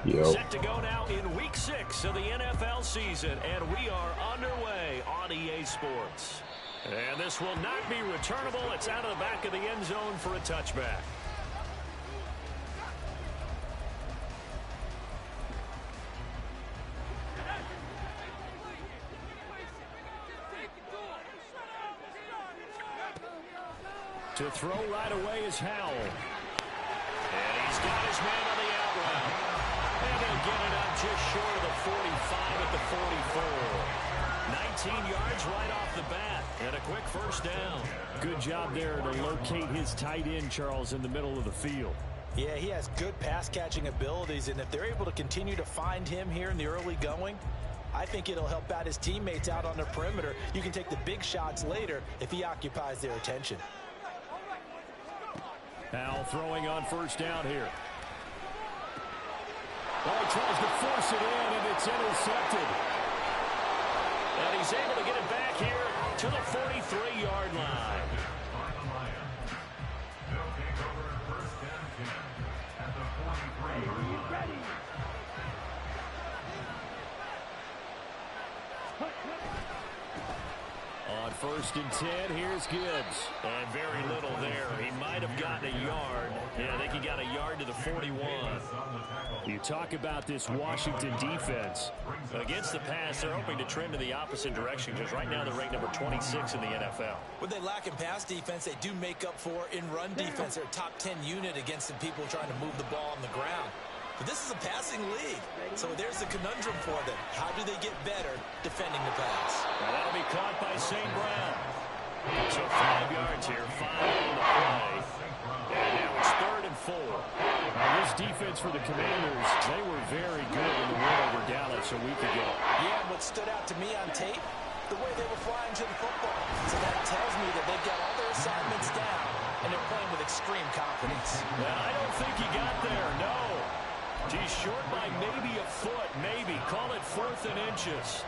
Yo. Set to go now in Week 6 of the NFL season, and we are underway on EA Sports. And this will not be returnable. It's out of the back of the end zone for a touchback. To throw right away is Howell. And he's got his man on the out route. And he'll get it up just short of the 45 at the 44. 19 yards right off the bat. And a quick first down. Good job there to locate his tight end, Charles, in the middle of the field. Yeah, he has good pass-catching abilities, and if they're able to continue to find him here in the early going, I think it'll help out his teammates out on the perimeter. You can take the big shots later if he occupies their attention. Howell throwing on first down here. Oh, he tries to force it in, and it's intercepted. And he's able to get it back here to the 43-yard line. On 1st and 10, here's Gibbs. And very little there. He might have gotten a yard. Yeah, I think he got a yard to the 41. You talk about this Washington defense. Against the pass, they're hoping to trend in the opposite direction, because right now they're ranked number 26 in the NFL. When they lack in pass defense, they do make up for in run defense. They're a top 10 unit against the people trying to move the ball on the ground. But this is a passing league, so there's a conundrum for them. How do they get better defending the pass? Well, that'll be caught by St. Brown. So 5 yards here, 5 on the play. And now it's 3rd and 4. Now this defense for the Commanders, they were very good in the win over Dallas a week ago. Yeah, what stood out to me on tape, the way they were flying to the football. So that tells me that they've got all their assignments down, and they're playing with extreme confidence. Well, I don't think he got there, no. He's short by maybe a foot, maybe. Call it 4th and inches.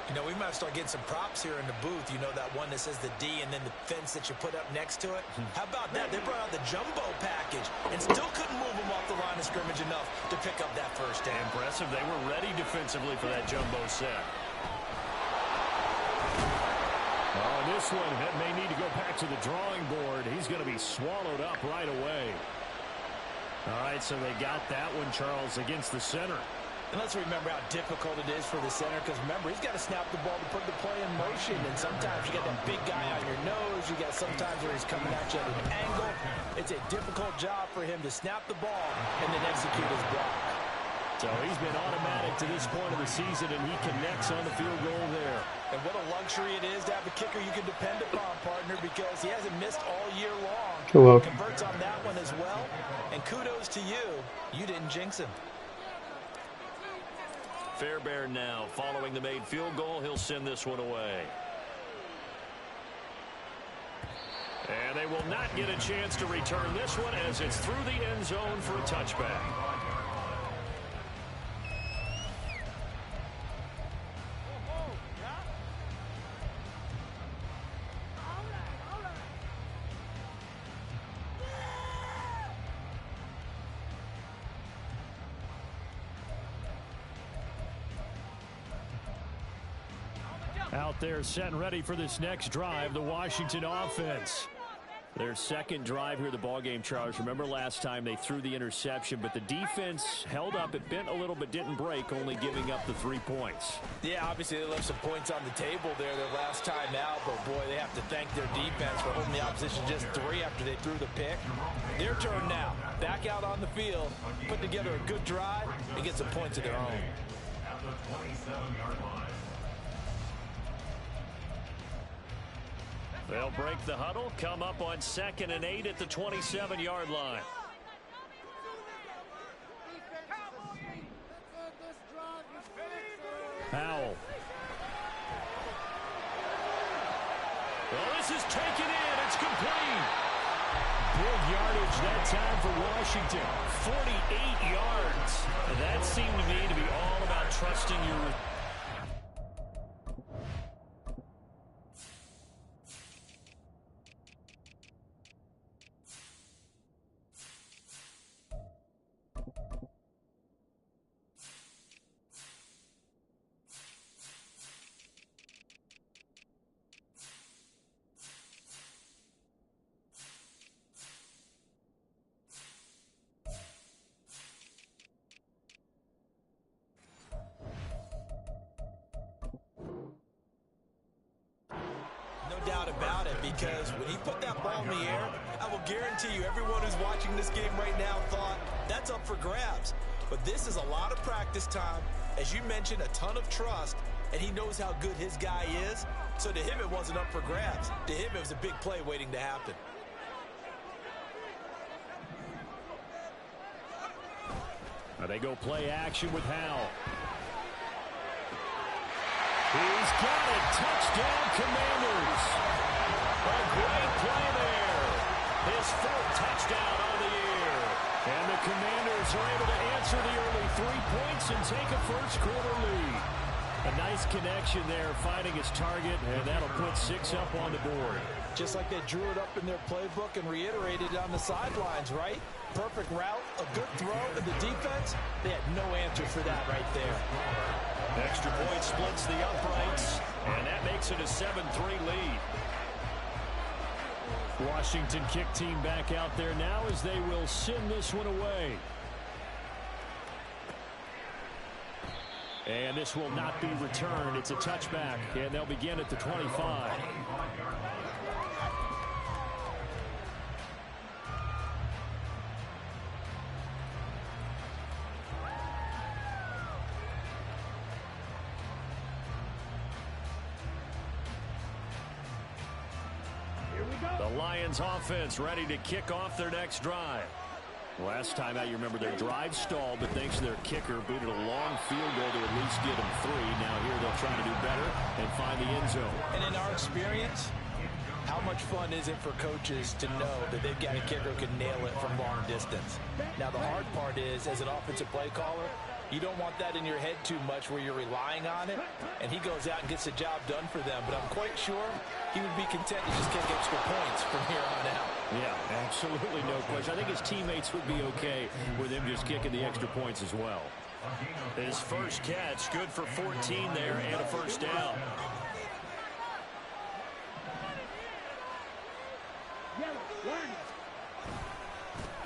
You know, we might start getting some props here in the booth. You know, that one that says the D and then the fence that you put up next to it? How about that? They brought out the jumbo package and still couldn't move them off the line of scrimmage enough to pick up that first down. Impressive. They were ready defensively for that jumbo set. Oh, this one may need to go back to the drawing board. He's going to be swallowed up right away. All right, so they got that one, Charles, against the center. And let's remember how difficult it is for the center, because remember, he's got to snap the ball to put the play in motion, and sometimes you got that big guy on your nose. You got sometimes where he's coming at you at an angle. It's a difficult job for him to snap the ball and then execute his block. So he's been automatic to this point of the season, and he connects on the field goal there. And what a luxury it is to have a kicker you can depend upon, partner, because he hasn't missed all year long. Hello. He converts on that one as well. And kudos to you. You didn't jinx him. Fairbairn now following the made field goal. He'll send this one away. And they will not get a chance to return this one as it's through the end zone for a touchback. Out there set and ready for this next drive, the Washington offense. Their second drive here of the ballgame, Charles. Remember last time they threw the interception, but the defense held up. It bent a little but didn't break, only giving up the 3 points. Yeah, obviously they left some points on the table there their last time out, but boy, they have to thank their defense for holding the opposition just 3 after they threw the pick. Their turn now. Back out on the field, put together a good drive, and get some points of their own. At the 27-yard line. They'll break the huddle, come up on 2nd and 8 at the 27-yard line. Howell. Well, this is taken in. It's complete. Big yardage that time for Washington. 48 yards. That seemed to me to be all about trusting your about it, because when he put that ball in the air, I will guarantee you everyone who's watching this game right now thought that's up for grabs. But this is a lot of practice time. As you mentioned, a ton of trust, and he knows how good his guy is. So to him, it wasn't up for grabs. To him, it was a big play waiting to happen. They go play action with Howell. He's got it. Touchdown, Commanders. A great play there. His fourth touchdown on the year. And the Commanders are able to answer the early 3 points and take a first-quarter lead. A nice connection there, finding his target, and that'll put 6 up on the board. Just like they drew it up in their playbook and reiterated on the sidelines, right? Perfect route, a good throw, and the defense, they had no answer for that right there. Extra point splits the uprights, and that makes it a 7-3 lead. Washington kick team back out there now as they will send this one away. And this will not be returned. It's a touchback, and they'll begin at the 25. The Lions offense ready to kick off their next drive. Last time out, you remember their drive stalled, but thanks to their kicker, booted a long field goal to at least get them 3. Now here they'll try to do better and find the end zone. And in our experience, how much fun is it for coaches to know that they've got a kicker who can nail it from long distance? Now the hard part is, as an offensive play caller, you don't want that in your head too much where you're relying on it, and he goes out and gets the job done for them. But I'm quite sure he would be content to just kick extra points from here on out. Yeah, absolutely no question. I think his teammates would be okay with him just kicking the extra points as well. His first catch, good for 14 there and a first down.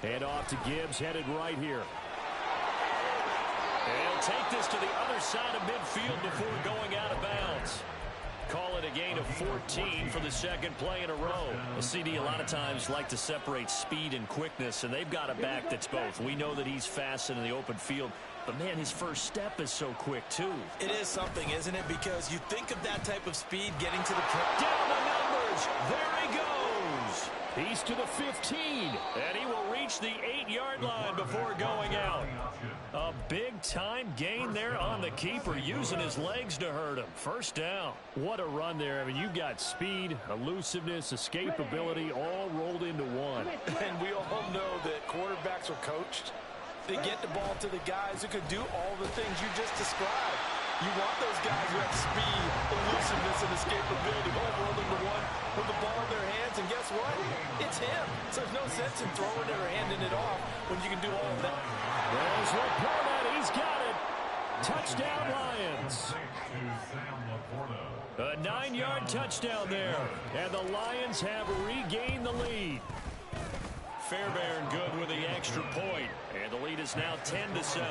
Hand off to Gibbs, headed right here. And he'll take this to the other side of midfield before going out of bounds. Call it a gain of 14 for the second play in a row. A CD a lot of times like to separate speed and quickness, and they've got a back that's both. We know that he's fast in the open field, but man, his first step is so quick too. It is something, isn't it? Because you think of that type of speed getting to the... Down the numbers. There he goes. He's to the 15, and he will reach the 8-yard line before going out. A big-time gain there on the keeper, using his legs to hurt him. First down. What a run there. I mean, you've got speed, elusiveness, escapability, all rolled into one. And we all know that quarterbacks are coached. They get the ball to the guys who can do all the things you just described. You want those guys who have speed, elusiveness, and escapability all rolled into one with the ball in their hands, and guess what? It's him. So there's no sense in throwing it or handing it off when you can do all of that. There's Laporta. He's got it. Touchdown, Lions. A 9-yard touchdown there, and the Lions have regained the lead. Fairbairn good with the extra point, and the lead is now 10-7.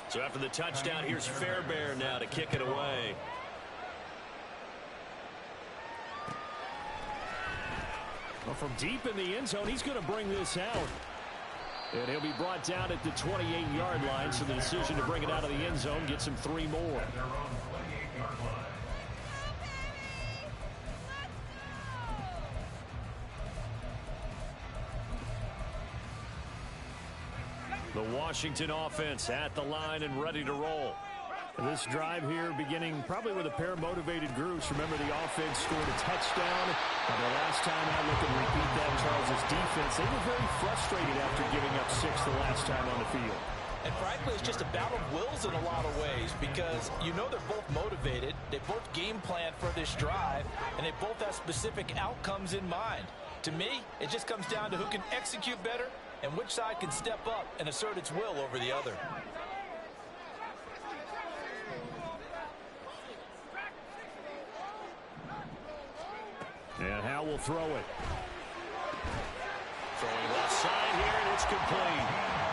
So after the touchdown, here's Fairbairn now to kick it away. Well, from deep in the end zone, he's going to bring this out. And he'll be brought down at the 28-yard line, so the decision to bring it out of the end zone gets him 3 more. The Washington offense at the line and ready to roll. This drive here beginning probably with a pair of motivated groups. Remember, the offense scored a touchdown. And the last time I look and repeat that, Charles' defense, they were very frustrated after giving up 6 the last time on the field. And frankly, it's just a battle of wills in a lot of ways, because you know they're both motivated, they both game plan for this drive, and they both have specific outcomes in mind. To me, it just comes down to who can execute better and which side can step up and assert its will over the other. And Howell will throw it. Throwing left side here, and it's complete.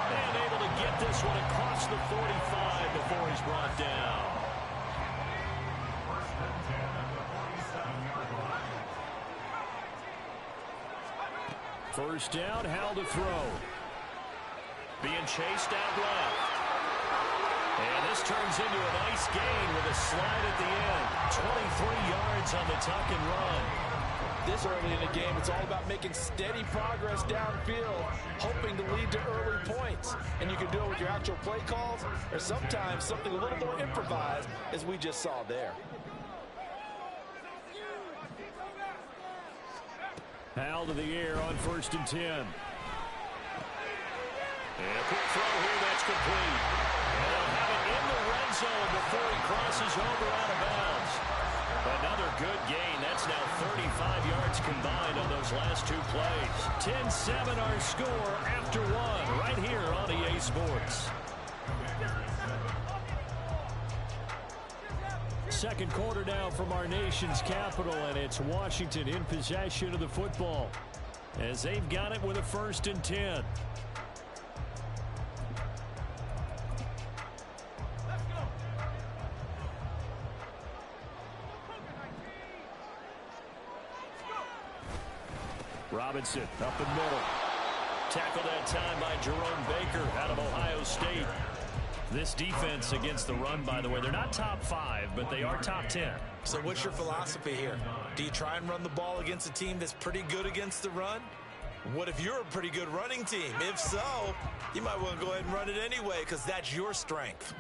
And able to get this one across the 45 before he's brought down. First down, Howell to throw. Being chased out left. And this turns into a nice gain with a slide at the end. 23 yards on the tuck and run. This early in the game, it's all about making steady progress downfield, hoping to lead to early points. And you can do it with your actual play calls or sometimes something a little more improvised, as we just saw there. Howell to the air on 1st and 10. And a quick throw here, that's complete. And they'll have it in the red zone before he crosses over out of bounds. Another good gain. That's now 35 yards combined on those last two plays. 10-7 our score after one right here on EA Sports. Second quarter now from our nation's capital, and it's Washington in possession of the football as they've got it with a 1st and 10. Robinson up the middle. Tackled that time by Jerome Baker out of Ohio State. This defense against the run, by the way, they're not top 5, but they are top 10. So what's your philosophy here? Do you try and run the ball against a team that's pretty good against the run? What if you're a pretty good running team? If so, you might want to go ahead and run it anyway because that's your strength.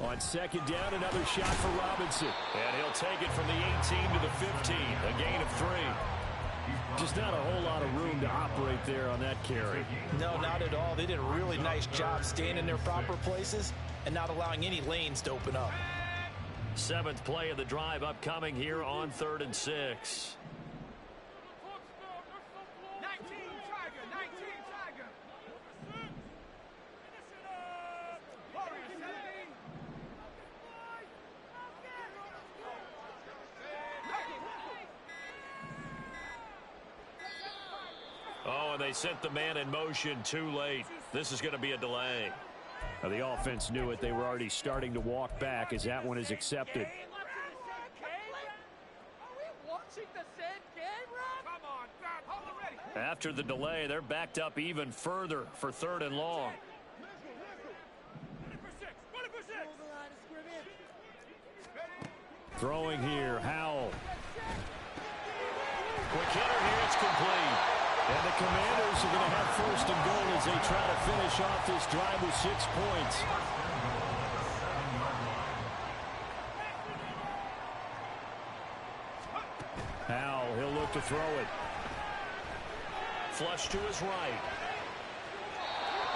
On 2nd down, another shot for Robinson. And he'll take it from the 18 to the 15, a gain of 3. Just not a whole lot of room to operate there on that carry. No, not at all. They did a really nice job staying in their proper places and not allowing any lanes to open up. 7th play of the drive upcoming here on 3rd and 6. Oh, and they sent the man in motion too late. This is going to be a delay. Now, the offense knew it. They were already starting to walk back as that one is accepted. After the delay, they're backed up even further for 3rd and long. Throwing here, Howell. Quick hitter here, it's complete. And the Commanders are going to have 1st and goal as they try to finish off this drive with 6 points. Howell, he'll look to throw it. Flush to his right.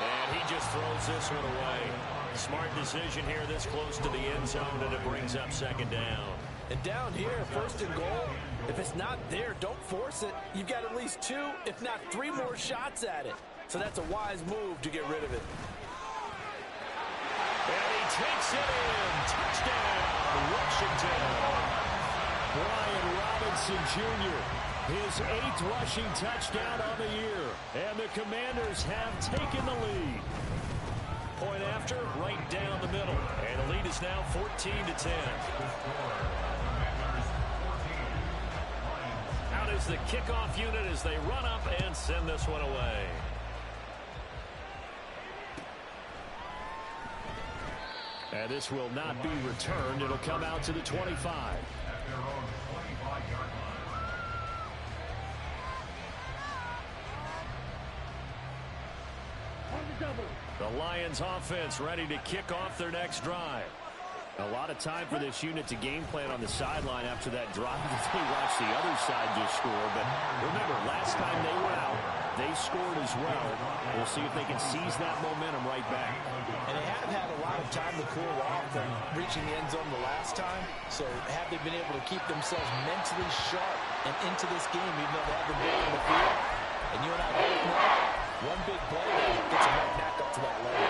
And he just throws this one away. Smart decision here this close to the end zone, and it brings up 2nd down. And down here, 1st and goal, if it's not there, don't force it. You've got at least 2, if not 3 more shots at it. So that's a wise move to get rid of it. And he takes it in. Touchdown, Washington. Brian Robinson Jr., his 8th rushing touchdown on the year. And the Commanders have taken the lead. Point after, right down the middle. And the lead is now 14-10. Out is the kickoff unit as they run up and send this one away. And this will not be returned. It'll come out to the 25. The Lions offense ready to kick off their next drive. A lot of time for this unit to game plan on the sideline after that drive. They watched the other side just score. But remember, last time they were out, they scored as well. We'll see if they can seize that momentum right back. And they haven't had a lot of time to cool off from reaching the end zone the last time. So have they been able to keep themselves mentally sharp and into this game, even though they haven't been on the field? And you and I both know one big play gets them right back up to that level.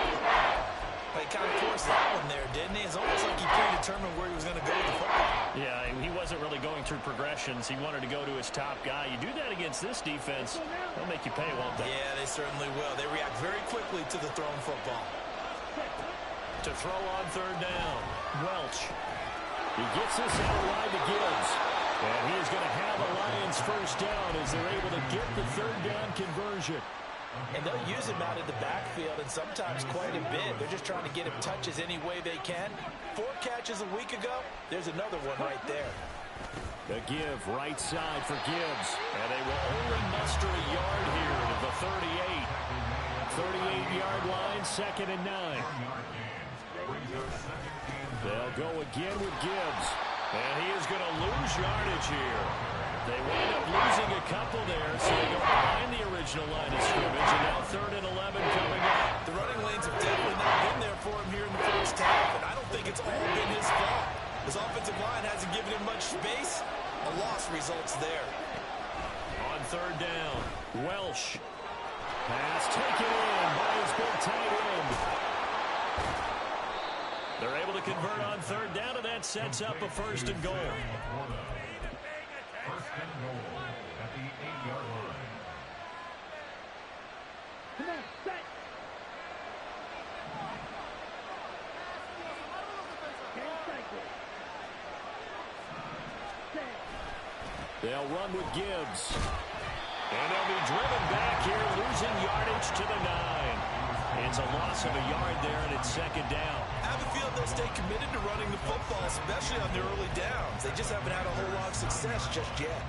He kind of forced that one there, didn't he? It's almost like he predetermined where he was going to go with the football. Yeah, he wasn't really going through progressions. He wanted to go to his top guy. You do that against this defense, they'll make you pay, won't they? Yeah, they certainly will. They react very quickly to the thrown football. To throw on 3rd down, Welch. He gets this out wide to Gibbs. And he is going to have a Lions first down as they're able to get the third down conversion. And they'll use him out of the backfield, and sometimes quite a bit. They're just trying to get him touches any way they can. 4 catches a week ago. There's another one right there. The give right side for Gibbs. And they will only muster a yard here to the 38. 38-yard line, 2nd and 9. They'll go again with Gibbs. And he is going to lose yardage here. They wind up losing a couple there, so they go behind the original line of scrimmage. And now 3rd and 11 coming up. The running lanes have definitely not been there for him here in the first half, and I don't think it's all been his fault. His offensive line hasn't given him much space. A loss results there. On 3rd down, Welsh. Pass taken in by his big tight end. They're able to convert on 3rd down, and that sets up a 1st and goal. 1st and goal at the 8-yard line. Come on, set. They'll run with Gibbs. And they'll be driven back here, losing yardage to the 9. It's a loss of a yard there, and it's 2nd down. I have a feeling they'll stay committed to running the football, especially on their early downs. They just haven't had a whole lot of success just yet.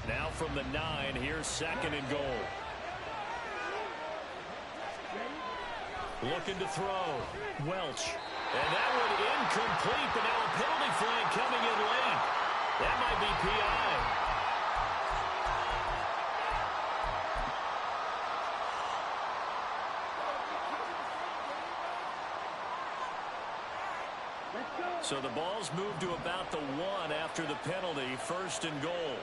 Now from the 9, here's 2nd and goal. Looking to throw. Welch. And that one incomplete, but now a penalty flag coming in late. That might be PI. So the ball's moved to about the 1 after the penalty. 1st and goal.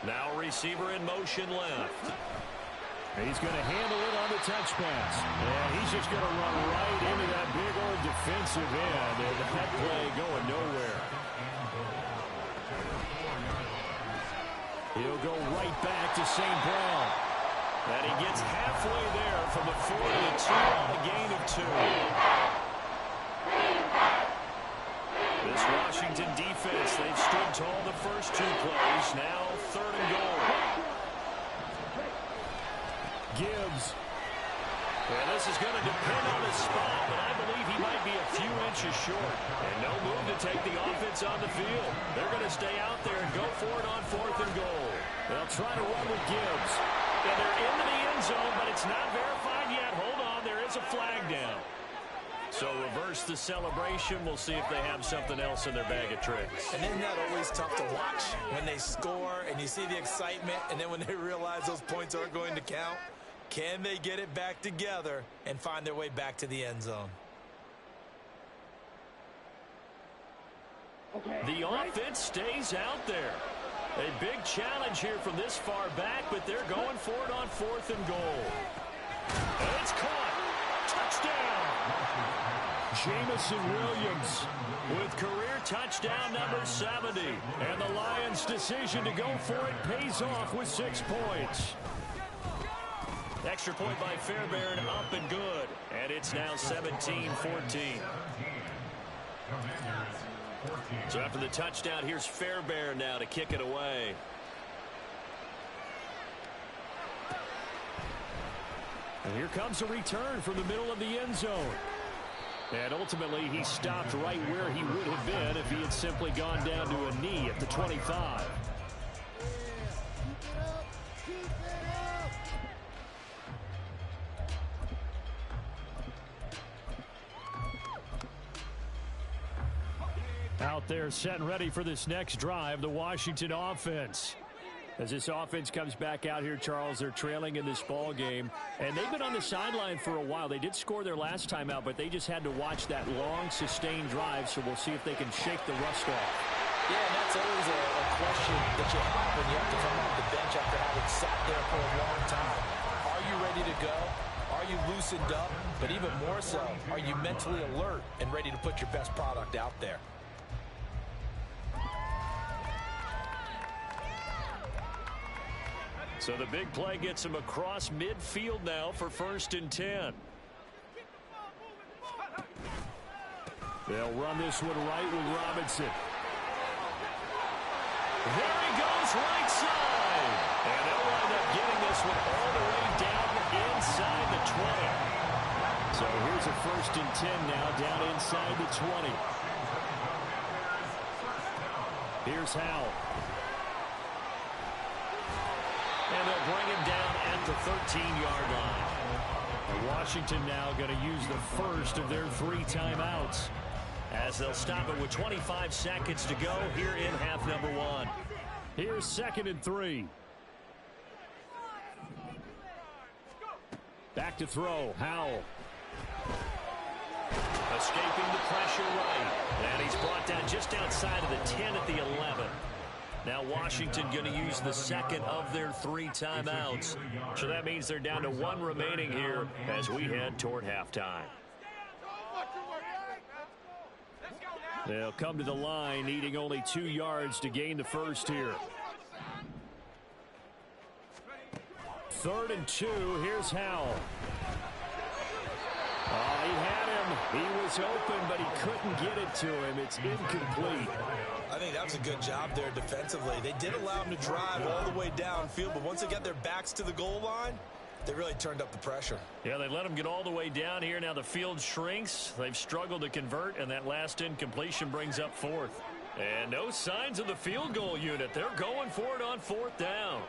Now receiver in motion left. He's going to handle it on the touch pass. And he's just going to run right into that big old defensive end. And that play going nowhere. He'll go right back to St. Brown. And he gets halfway there from the 4 to the 2 on a gain of 2. This Washington defense, they've stood tall the first 2 plays. Now 3rd and goal. Gibbs. And this is going to depend on his spot, but I believe he might be a few inches short. And no move to take the offense on the field. They're going to stay out there and go for it on 4th and goal. They'll try to run with Gibbs. And they're into the end zone, but it's not verified yet. Hold on, there is a flag down. So reverse the celebration. We'll see if they have something else in their bag of tricks. And isn't that always tough to watch when they score and you see the excitement, and then when they realize those points aren't going to count? Can they get it back together and find their way back to the end zone? The offense stays out there. A big challenge here from this far back, but they're going for it on 4th and goal. And it's caught. Touchdown. Jamison Williams with career touchdown number 70. And the Lions' decision to go for it pays off with 6 points. Extra point by Fairbairn, up and good. And it's now 17-14. So after the touchdown, here's Fairbairn now to kick it away. And here comes a return from the middle of the end zone. And ultimately, he stopped right where he would have been if he had simply gone down to a knee at the 25. Out there set and ready for this next drive, the Washington offense. As this offense comes back out here, Charles, they're trailing in this ball game. And they've been on the sideline for a while. They did score their last time out, but they just had to watch that long, sustained drive. So we'll see if they can shake the rust off. Yeah, and that's always a question that you have when you have to come off the bench after having sat there for a long time. Are you ready to go? Are you loosened up? But even more so, are you mentally alert and ready to put your best product out there? So the big play gets him across midfield now for 1st and 10. They'll run this one right with Robinson. There he goes, right side. And they'll wind up getting this one all the way down inside the 20. So here's a 1st and 10 now down inside the 20. Here's Howell. And they'll bring him down at the 13-yard line. Washington now going to use the first of their 3 timeouts, as they'll stop it with 25 seconds to go here in half number 1. Here's 2nd and 3. Back to throw. Howell. Escaping the pressure right. And he's brought down just outside of the 10 at the 11. Now Washington going to use the 2nd of their 3 timeouts. So that means they're down to 1 remaining here as we head toward halftime. They'll come to the line, needing only 2 yards to gain the first here. 3rd and 2. Here's Howell. Oh, he had him. He was open, but he couldn't get it to him. It's incomplete. I think that was a good job there defensively. They did allow him to drive all the way downfield, but once they got their backs to the goal line, they really turned up the pressure. Yeah, they let him get all the way down here. Now the field shrinks. They've struggled to convert, and that last incompletion brings up 4th. And no signs of the field goal unit. They're going for it on 4th down.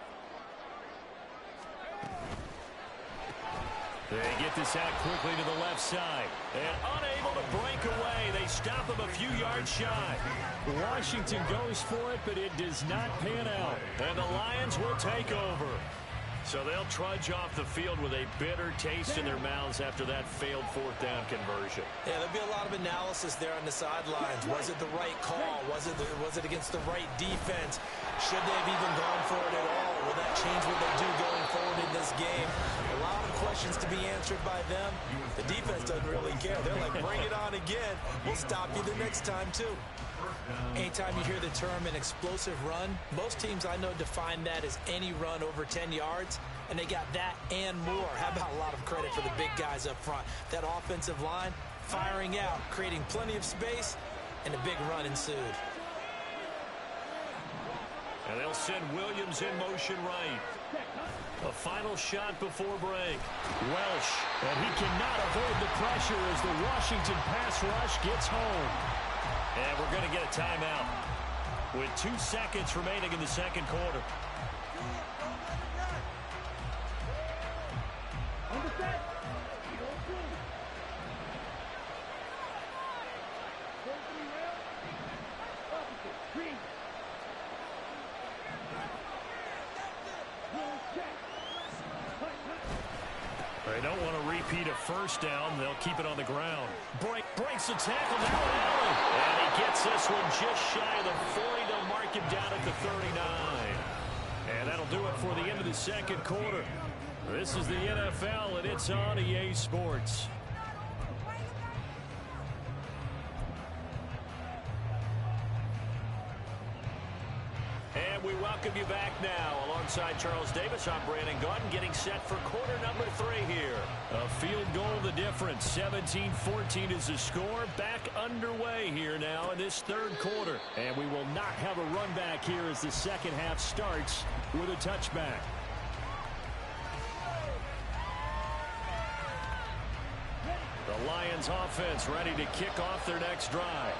They get this out quickly to the left side. And unable to break away. They stop him a few yards shy. Washington goes for it, but it does not pan out. And the Lions will take over. So they'll trudge off the field with a bitter taste in their mouths after that failed 4th down conversion. Yeah, there'll be a lot of analysis there on the sidelines. Was it the right call? Was it against the right defense? Should they have even gone for it at all? Will that change what they do going forward in this game? A lot of questions to be answered by them. The defense doesn't really care. They're like, bring it on again. We'll stop you the next time, too. Anytime you hear the term an explosive run, most teams I know define that as any run over 10 yards, and they got that and more. How about a lot of credit for the big guys up front? That offensive line firing out, creating plenty of space, and a big run ensued. And they'll send Williams in motion right. A final shot before break. Welsh, and he cannot avoid the pressure as the Washington pass rush gets home. And we're going to get a timeout with 2 seconds remaining in the 2nd quarter. They don't want to repeat a 1st down. They'll keep it on the ground. Breaks the tackle now. And he gets this one just shy of the 40. They'll mark him down at the 39. And that'll do it for the end of the 2nd quarter. This is the NFL, and it's on EA Sports. And we welcome you back now. Alongside Charles Davis, I'm Brandon Gaudin, getting set for quarter number 3 here. A field goal the difference. 17-14 is the score. Back underway here now in this 3rd quarter. And we will not have a run back here as the 2nd half starts with a touchback. The Lions offense ready to kick off their next drive.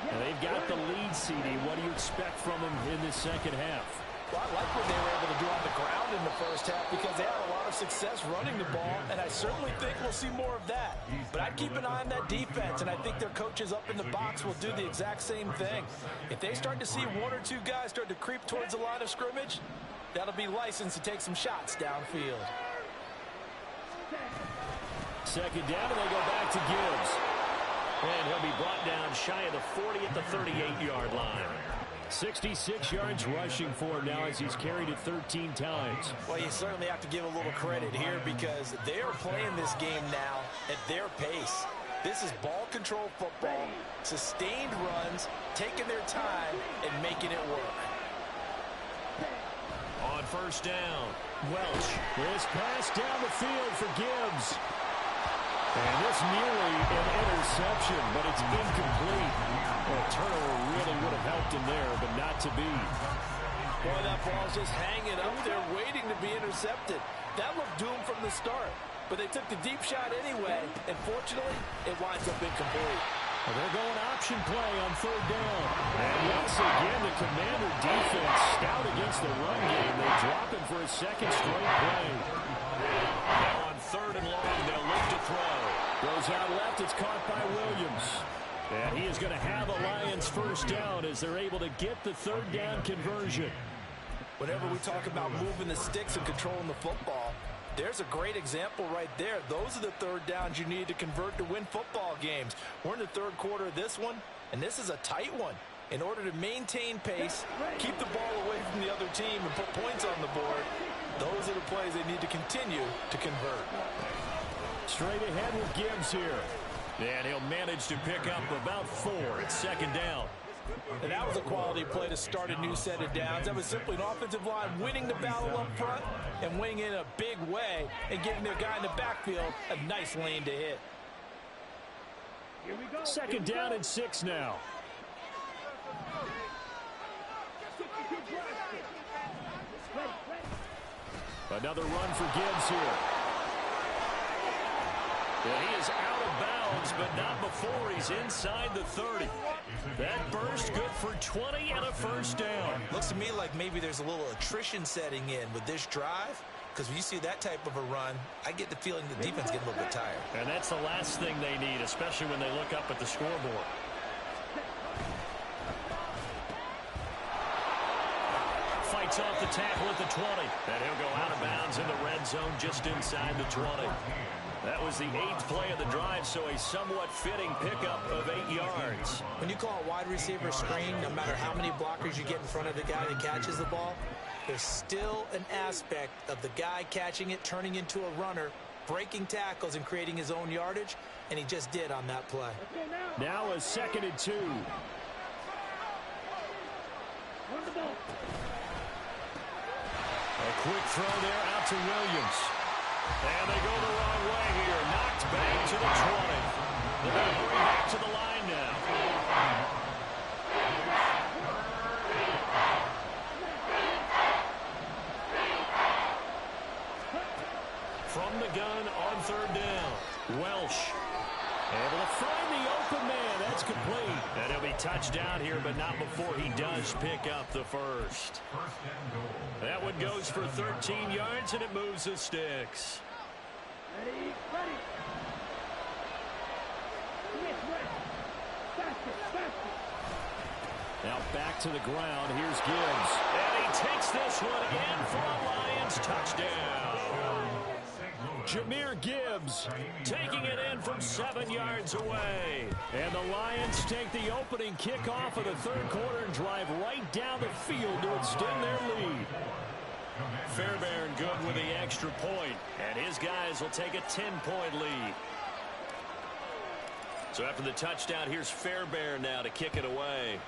And they've got the lead, CD. What do you expect from them in this 2nd half? Well, I like what they were able to do on the ground in the 1st half because they had a lot of success running the ball, and I certainly think we'll see more of that. But I'd keep an eye on that defense, and I think their coaches up in the box will do the exact same thing. If they start to see 1 or 2 guys start to creep towards the line of scrimmage, that'll be licensed to take some shots downfield. 2nd down, and they go back to Gibbs. And he'll be brought down shy of the 40 at the 38-yard line. 66 yards rushing for him now as he's carried it 13 times. Well, you certainly have to give a little credit here because they are playing this game now at their pace. This is ball control football, sustained runs, taking their time and making it work. on first down. Welch. This pass down the field for Gibbs. And this nearly an interception, but it's incomplete. Well, turnover really would have helped him there, but not to be. Boy, that ball's just hanging up there waiting to be intercepted. That looked doomed from the start, but they took the deep shot anyway, and fortunately, it winds up incomplete. Well, they're going option play on third down. And once again, the Commander defense stout against the run game. They drop him for a second straight play. Now on third and long, they'll look to throw. Goes out left, it's caught by Williams. And he is going to have a Lions first down as they're able to get the third down conversion. Whenever we talk about moving the sticks and controlling the football, there's a great example right there. Those are the third downs you need to convert to win football games. We're in the third quarter of this one, and this is a tight one. In order to maintain pace, keep the ball away from the other team, and put points on the board, those are the plays they need to continue to convert. Straight ahead with Gibbs here. And he'll manage to pick up about 4 at second down. And that was a quality play to start a new set of downs. That was simply an offensive line winning the battle up front and winning in a big way and giving their guy in the backfield a nice lane to hit. Second down and 6 now. Another run for Gibbs here. And he is out of bounds, but not before he's inside the 30. That burst good for 20 and a first down. Looks to me like maybe there's a little attrition setting in with this drive, because when you see that type of a run, I get the feeling the defense getting a little bit tired. And that's the last thing they need, especially when they look up at the scoreboard. Fights off the tackle at the 20. And he'll go out of bounds in the red zone just inside the 20. That was the 8th play of the drive, so a somewhat fitting pickup of 8 yards. When you call a wide receiver screen, no matter how many blockers you get in front of the guy that catches the ball, there's still an aspect of the guy catching it, turning into a runner, breaking tackles and creating his own yardage, and he just did on that play. Now a 2nd and 2. A quick throw there out to Williams. And they go the wrong way here. Knocked back to the 20. They're going to hurry back to the line now. From the gun on third down. Welsh able to find the open man. That's complete. And he'll be touched down here, but not before he does pick up the first. That one goes for 13 yards, and it moves the sticks. Ready. Now back to the ground. Here's Gibbs. And he takes this one in for a Lions touchdown. Jahmyr Gibbs taking it in from 7 yards away. And the Lions take the opening kickoff of the third quarter and drive right down the field to extend their lead. Fairbairn good with the extra point, and his guys will take a 10-point lead. So after the touchdown, here's Fairbairn now to kick it away.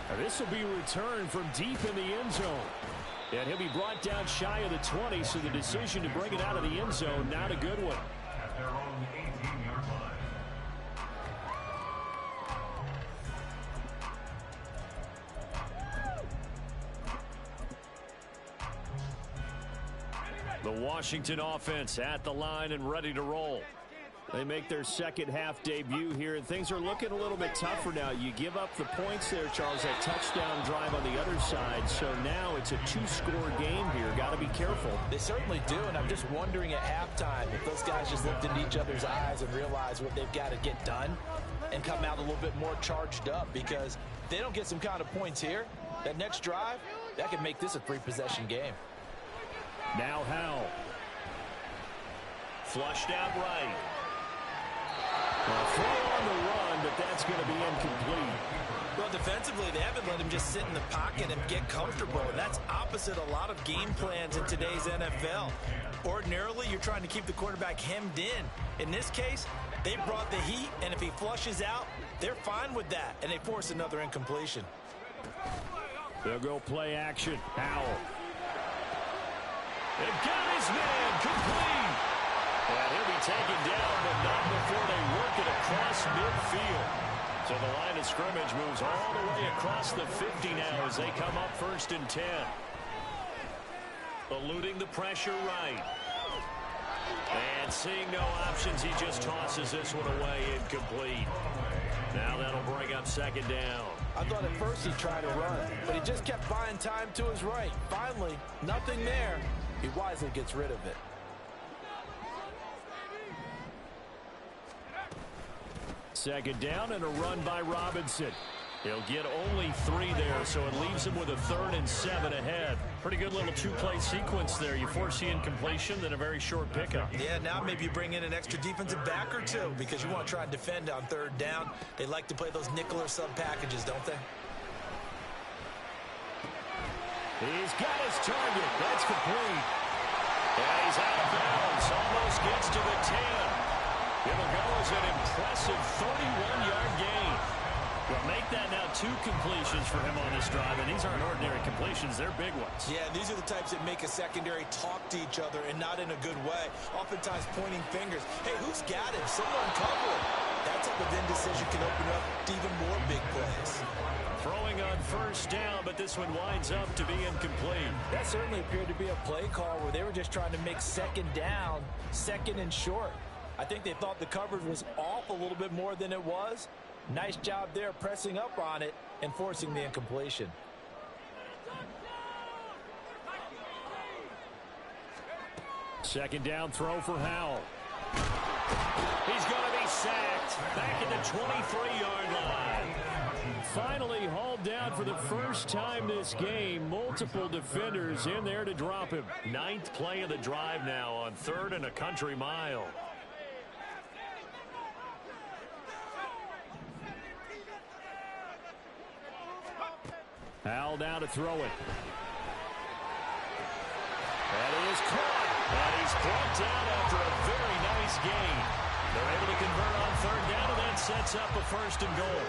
Now this will be returned from deep in the end zone. And he'll be brought down shy of the 20, so the decision to bring it out of the end zone, not a good one. At their own 18-yard line. The Washington offense at the line and ready to roll. They make their second half debut here, and things are looking a little bit tougher now. You give up the points there, Charles, that touchdown drive on the other side. So now it's a 2-score game here. Got to be careful. They certainly do, and I'm just wondering at halftime if those guys just looked into each other's eyes and realized what they've got to get done and come out a little bit more charged up, because if they don't get some kind of points here, that next drive, that could make this a 3-possession game. Now Howell. Flushed out right. Well, throw on the run, but that's going to be incomplete. Well, defensively, they haven't let him just sit in the pocket and get comfortable. And that's opposite a lot of game plans in today's NFL. Ordinarily, you're trying to keep the quarterback hemmed in. In this case, They brought the heat, and if he flushes out, they're fine with that, and they force another incompletion. They'll go play action. Howell. They got his man complete. And he'll be taken down, but not before they work it across midfield. So the line of scrimmage moves all the way across the 50 now as they come up 1st and 10. Eluding the pressure right. And seeing no options, he just tosses this one away incomplete. Now that'll bring up 2nd down. I thought at first he tried to run, but he just kept buying time to his right. Finally, nothing there. He wisely gets rid of it. Second down and a run by Robinson. He'll get only 3 there, so it leaves him with a 3rd and 7 ahead. Pretty good little 2-play sequence there. You force the incompletion, then a very short pickup. Yeah, now maybe you bring in an extra defensive back or 2 because you want to try and defend on 3rd down. They like to play those nickel or sub packages, don't they? He's got his target. That's complete. And he's out of bounds. Almost gets to the 10. It'll go as an impressive 31-yard gain. Well, make that now 2 completions for him on this drive, and these aren't ordinary completions. They're big ones. Yeah, these are the types that make a secondary talk to each other and not in a good way, oftentimes pointing fingers. Hey, who's got him? Someone cover him. That type of indecision can open up to even more big plays. Throwing on 1st down, but this one winds up to be incomplete. That certainly appeared to be a play call where they were just trying to make 2nd down, 2nd and short. I think they thought the coverage was off a little bit more than it was. Nice job there pressing up on it and forcing the incompletion. Second down throw for Howell. He's going to be sacked back at the 23-yard line. Finally hauled down for the first time this game. Multiple defenders in there to drop him. 9th play of the drive now on 3rd and a country mile. Howell now to throw it. That is caught. And he's brought down after a very nice gain. They're able to convert on 3rd down, and that sets up a 1st and goal.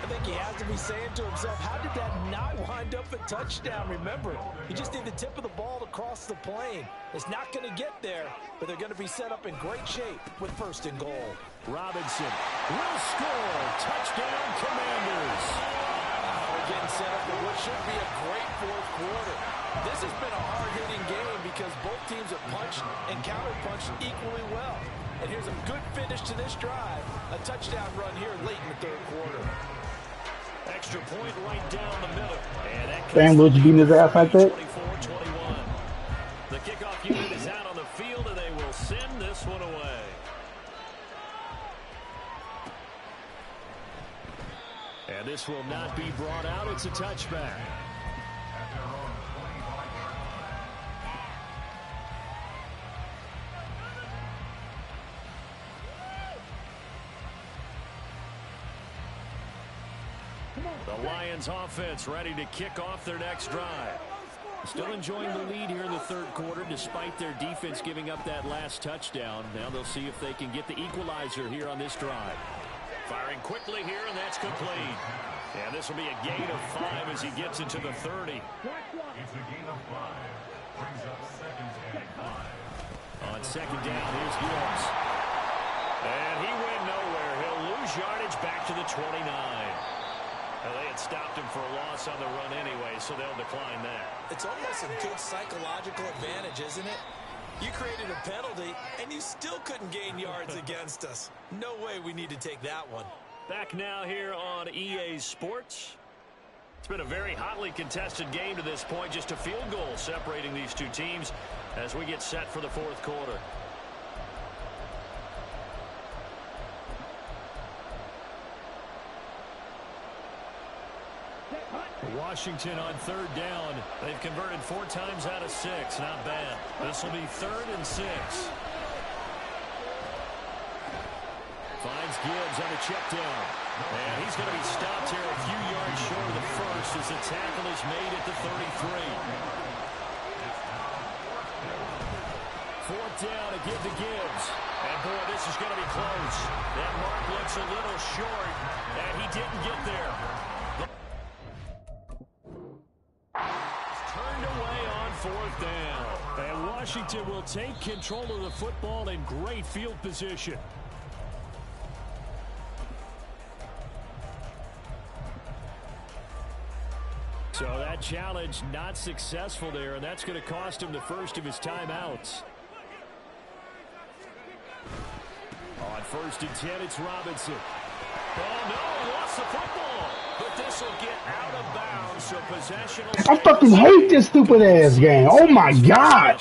I think he has to be saying to himself, how did that not wind up a touchdown? Remember, you just need the tip of the ball to cross the plane. It's not going to get there, but they're going to be set up in great shape with 1st and goal. Robinson will score. Touchdown, Commanders. We're getting set up for what should be a great 4th quarter. This has been a hard-hitting game because both teams have punched and counter-punched equally well. And here's a good finish to this drive. A touchdown run here late in the 3rd quarter. Extra point right down the middle. And that Sam Woods beating his ass like that. 24-21. The kickoff unit is out on the field, and they will send this one away. And this will not be brought out. It's a touchback. The Lions offense ready to kick off their next drive. Still enjoying the lead here in the 3rd quarter despite their defense giving up that last touchdown. Now they'll see if they can get the equalizer here on this drive. Firing quickly here, and that's complete. And this will be a gain of 5 as he gets into the 30. It's a gain of 5. Brings up 2nd and 5. On 2nd down, here's Gibbs. And he went nowhere. He'll lose yardage back to the 29. Well, they had stopped him for a loss on the run anyway, so they'll decline that. It's almost a good psychological advantage, isn't it? You created a penalty, and you still couldn't gain yards against us. No way we need to take that one. Back now here on EA Sports. It's been a very hotly contested game to this point. Just a field goal separating these two teams as we get set for the 4th quarter. Washington on 3rd down. They've converted 4 times out of 6. Not bad. This will be 3rd and 6. Finds Gibbs on a check down. And he's going to be stopped here a few yards short of the first as the tackle is made at the 33. 4th down to give to Gibbs. And, boy, this is going to be close. That mark looks a little short, and he didn't get there. Turned away on 4th down. And Washington will take control of the football in great field position. So that challenge not successful there, and that's going to cost him the first of his timeouts. On 1st and 10, it's Robinson. Oh, no, he lost the football. But this will get out of bounds, so possession will... I fucking hate this stupid-ass game. Oh, my God.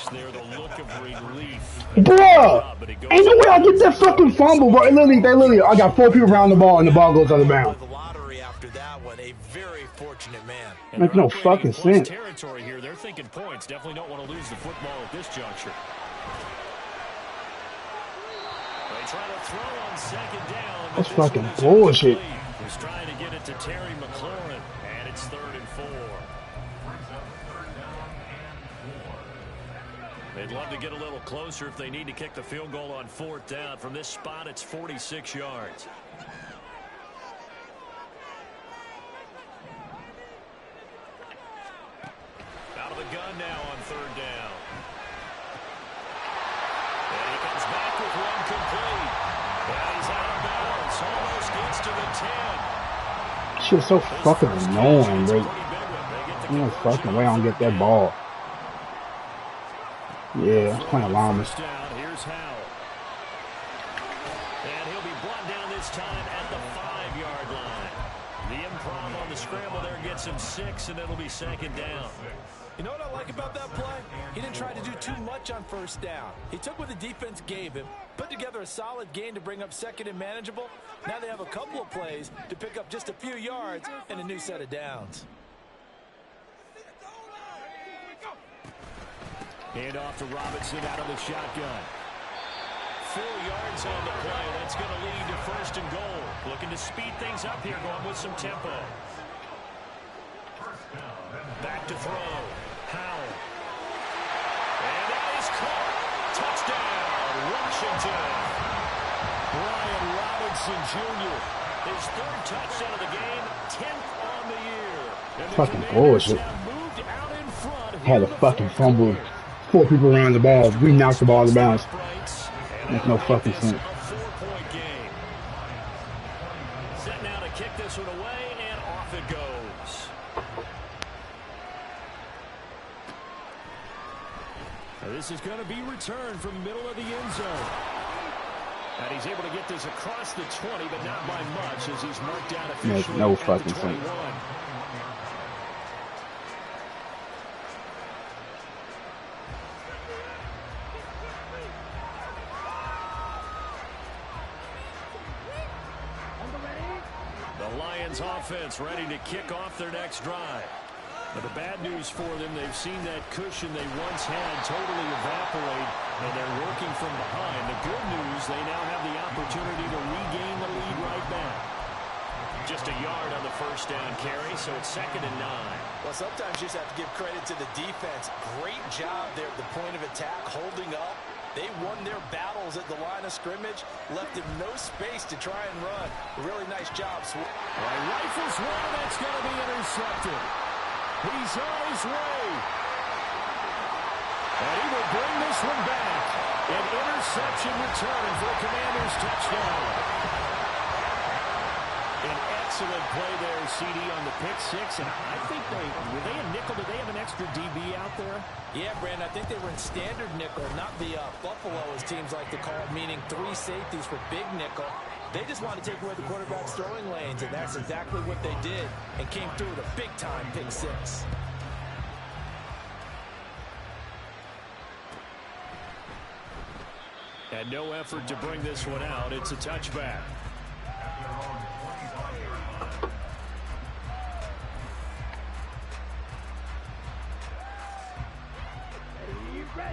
Bruh. Ain't no way I get that fucking fumble, bro. Literally, I got 4 people around the ball, and the ball goes out of bounds. The lottery after that one, a very fortunate man. Makes no fucking sense. Territory here. They're thinking points. Definitely don't want to lose the football at this juncture. They try to throw on 2nd down. That's fucking bullshit. He's trying to get it to Terry McLaurin, and it's 3rd and 4. They'd love to get a little closer if they need to kick the field goal on 4th down. From this spot, it's 46 yards. Out of the gun now on 3rd down. And he comes back with one complete. And he's out of bounds. Almost gets to the 10. Shit's so fucking annoying, bro. No fucking way I don't get that ball. Yeah, I'm playing lineman. Here's Howell. And he'll be brought down this time at the 5-yard line. The improv on the scramble there gets him 6, and it'll be 2nd down. You know what I like about that play? He didn't try to do too much on 1st down. He took what the defense gave him, put together a solid gain to bring up 2nd and manageable. Now they have a couple of plays to pick up just a few yards and a new set of downs. Hand off to Robinson out of the shotgun. 4 yards on the play. That's going to lead to 1st and goal. Looking to speed things up here, going with some tempo. Back to throw. Howell. And that is caught. Touchdown, Washington. Brian Robinson Jr. His 3rd touchdown of the game, 10th on the year. And Fucking bullshit. moved out in front. Had a fucking fumble. 4 people around the ball. We knocked the ball out of bounds. Makes no fucking sense. A 4-point game. Set now to kick this one away, and off it goes. Now this is going to be returned from the middle of the end zone. And he's able to get this across the 20, but not by much as he's marked down officially. Makes no at fucking the sense. 21. Offense ready to kick off their next drive. But the bad news for them, they've seen that cushion they once had totally evaporate, and they're working from behind. The good news, they now have the opportunity to regain the lead right back. Just a yard on the 1st down carry, so it's 2nd and 9. Well, sometimes you just have to give credit to the defense. Great job there at the point of attack, holding up. They won their battles at the line of scrimmage, left him no space to try and run. Really nice job. Rifles one, that's going to be intercepted. He's on his way. And he will bring this one back. An interception return for a Commanders touchdown. An excellent play there, CD, on the pick 6. And I think were they a nickel? Did they have an extra DB out there? Yeah, Brandon, I think they were in standard nickel, not the Buffalo, as teams like to call it, meaning 3 safeties for big nickel. They just want to take away the quarterback's throwing lanes, and that's exactly what they did, and came through with a big-time pick 6. And no effort to bring this one out. It's a touchback.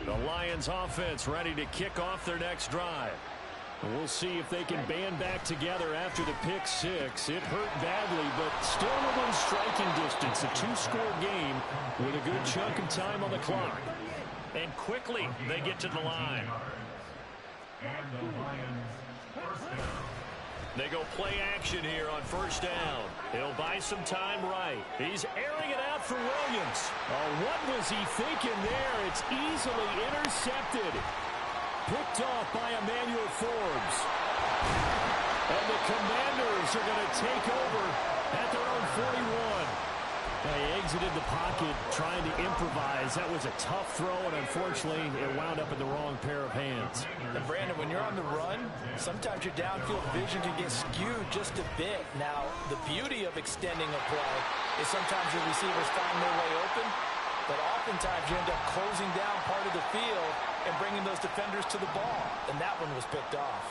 The Lions offense ready to kick off their next drive. And we'll see if they can band back together after the pick 6. It hurt badly, but still within striking distance. A 2-score game with a good chunk of time on the clock. And quickly they get to the line. And the Lions first down. They go play action here on first down. He'll buy some time right. He's airing it out for Williams. Oh, what was he thinking there? It's easily intercepted. Picked off by Emmanuel Forbes. And the Commanders are going to take over at their own 41. They exited the pocket trying to improvise. That was a tough throw, and unfortunately, it wound up in the wrong pair of hands. And Brandon, when you're on the run, sometimes your downfield vision can get skewed just a bit. Now, the beauty of extending a play is sometimes the receivers find their way open, but oftentimes you end up closing down part of the field and bringing those defenders to the ball, and that one was picked off.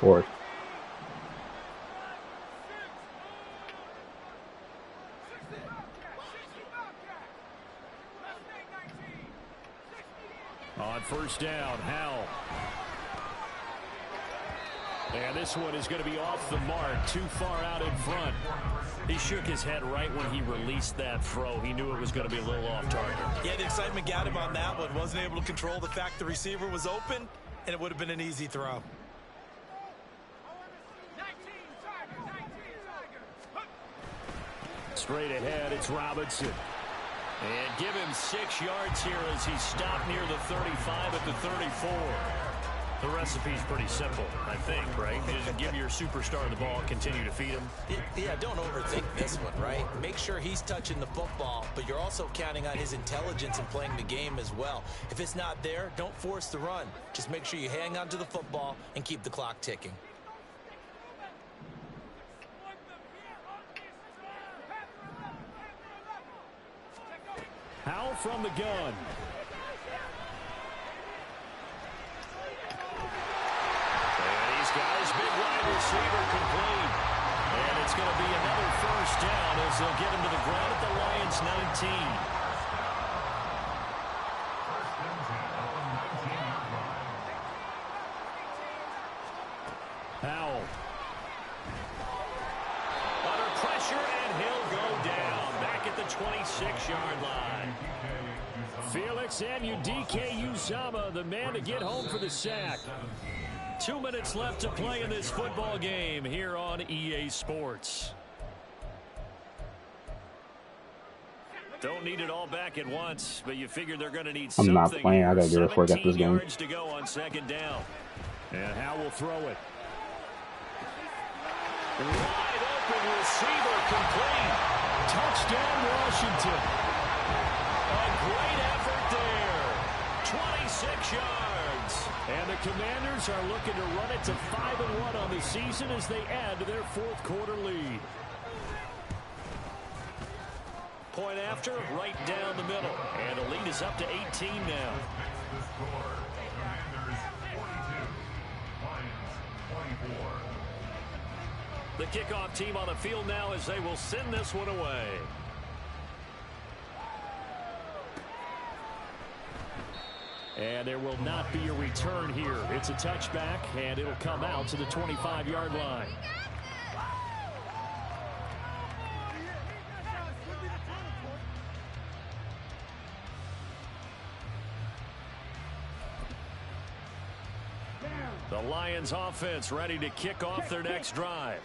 Fourth. On first down, Howell. And this one is going to be off the mark, too far out in front. He shook his head right when he released that throw. He knew it was going to be a little off target. Yeah, the excitement got him on that one. Wasn't able to control the fact the receiver was open, and it would have been an easy throw. Straight ahead, it's Robinson. And give him 6 yards here as he stopped near the 35 at the 34. The recipe's pretty simple, I think, right? Just give your superstar the ball, continue to feed him. Yeah, don't overthink this one, right? Make sure he's touching the football, but you're also counting on his intelligence in playing the game as well. If it's not there, don't force the run. Just make sure you hang on to the football and keep the clock ticking. Howell from the gun. And he's got his big wide receiver complete. And it's going to be another first down as they'll get him to the ground at the Lions 19. Howell. Under pressure, and he'll go down back at the 26-yard line. Felix Anudike-Uzomah, the man to get home for the sack. 2 minutes left to play in this football game here on EA Sports. Don't need it all back at once, but you figure they're going to need something. I'm not playing. I got to get it work after this game. 17 yards to go on second down. And Howell will throw it. Wide open receiver complete. Touchdown, Washington. A great effort there. 26 yards. And the Commanders are looking to run it to 5-1 on the season as they add to their fourth quarter lead. Point after, right down the middle. And the lead is up to 18 now. The kickoff team on the field now as they will send this one away. And there will not be a return here. It's a touchback, and it'll come out to the 25-yard line. The Lions offense ready to kick off their next drive.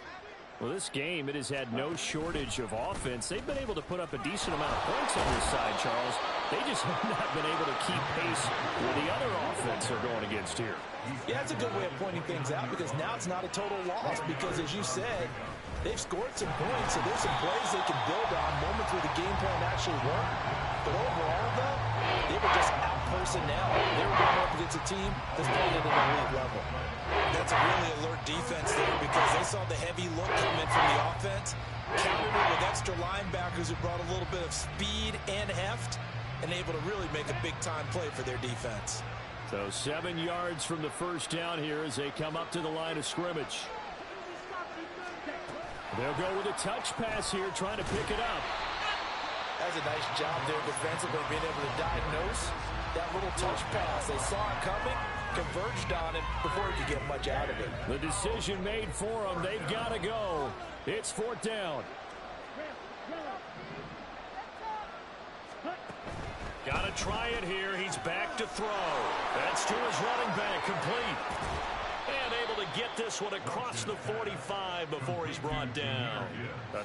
Well, this game, it has had no shortage of offense. They've been able to put up a decent amount of points on this side, Charles. They just have not been able to keep pace with the other offense they're going against here. Yeah, that's a good way of pointing things out because now it's not a total loss because, as you said, they've scored some points, so there's some plays they can build on, moments where the game plan actually worked. But overall, though, they were just out-personnel. They were going up against a team that's playing at an elite level. That's a really alert defense there because they saw the heavy look coming from the offense, countered it with extra linebackers who brought a little bit of speed and heft, and able to really make a big-time play for their defense. So 7 yards from the first down here as they come up to the line of scrimmage. They'll go with a touch pass here, trying to pick it up. That's a nice job there defensively, being able to diagnose that little touch pass. They saw it coming, converged on it before he could get much out of it. The decision made for them. They've got to go. It's fourth down. Got to try it here. He's back to throw. That's to his running back, complete. And able to get this one across the 45 before he's brought down.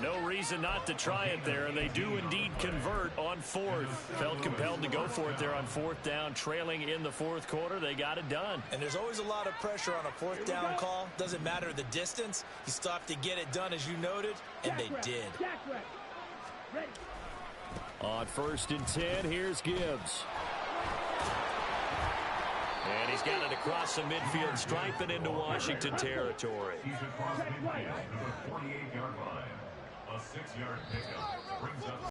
No reason not to try it there, and they do indeed convert on fourth. Felt compelled to go for it there on fourth down, trailing in the fourth quarter. They got it done. And there's always a lot of pressure on a fourth down call. Doesn't matter the distance. You still have to get it done, as you noted, and they did. On 1st and 10, here's Gibbs. And he's got it across the midfield stripe and into Washington territory. He's across midfield at the 48-yard line. A 6-yard pickup brings up